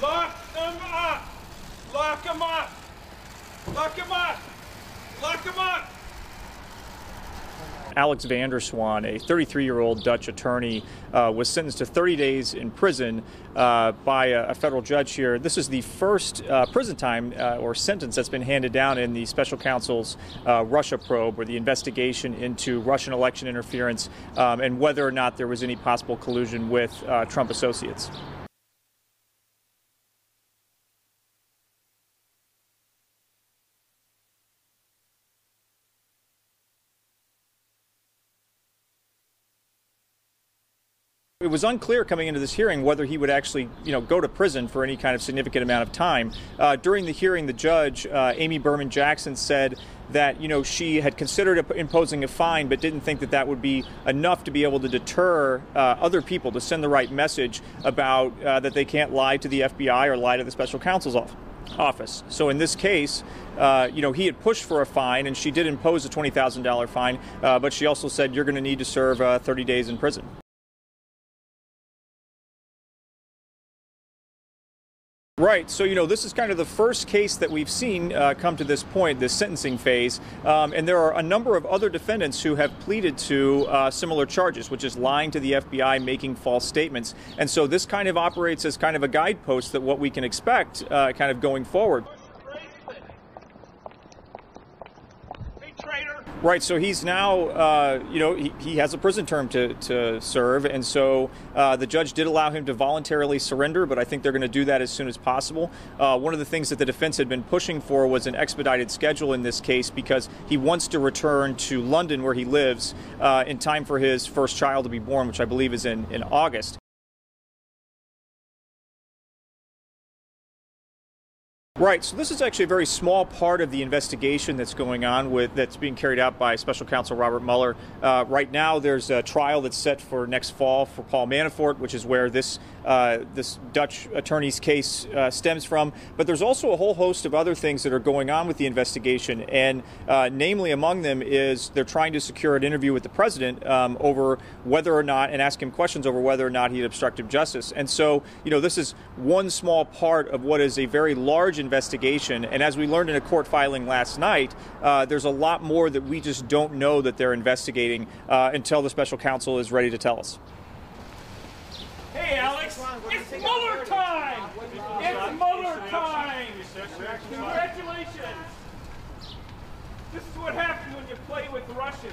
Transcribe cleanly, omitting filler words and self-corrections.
Lock them up! Lock them up! Lock them up! Lock them up! Alex van der Zwaan, a 33-year-old Dutch attorney, was sentenced to 30 days in prison by a federal judge here. This is the first prison time or sentence that's been handed down in the special counsel's Russia probe, or the investigation into Russian election interference and whether or not there was any possible collusion with Trump associates. It was unclear coming into this hearing whether he would actually, go to prison for any kind of significant amount of time. During the hearing, the judge, Amy Berman Jackson, said that, she had considered imposing a fine, but didn't think that that would be enough to be able to deter other people, to send the right message about that they can't lie to the FBI or lie to the special counsel's office. So in this case, he had pushed for a fine, and she did impose a $20,000 fine, but she also said you're going to need to serve 30 days in prison. Right. So, this is kind of the first case that we've seen come to this point, this sentencing phase. And there are a number of other defendants who have pleaded to similar charges, which is lying to the FBI, making false statements. And so this kind of operates as kind of a guidepost that what we can expect kind of going forward. Right, so he's now, he has a prison term to serve, and so the judge did allow him to voluntarily surrender, but I think they're going to do that as soon as possible. One of the things that the defense had been pushing for was an expedited schedule in this case, because he wants to return to London, where he lives, in time for his first child to be born, which I believe is in August. Right, so this is actually a very small part of the investigation that's going on that's being carried out by Special Counsel Robert Mueller. Right now, there's a trial that's set for next fall for Paul Manafort, which is where this Dutch attorney's case stems from. But there's also a whole host of other things that are going on with the investigation, and namely among them is they're trying to secure an interview with the president over whether or not, and ask him questions over whether or not he had obstructed justice. And so, this is one small part of what is a very large investigation, and as we learned in a court filing last night, there's a lot more that we just don't know that they're investigating until the special counsel is ready to tell us. Hey, Alex, it's Mueller time! It's Mueller time! Congratulations! This is what happens when you play with Russians.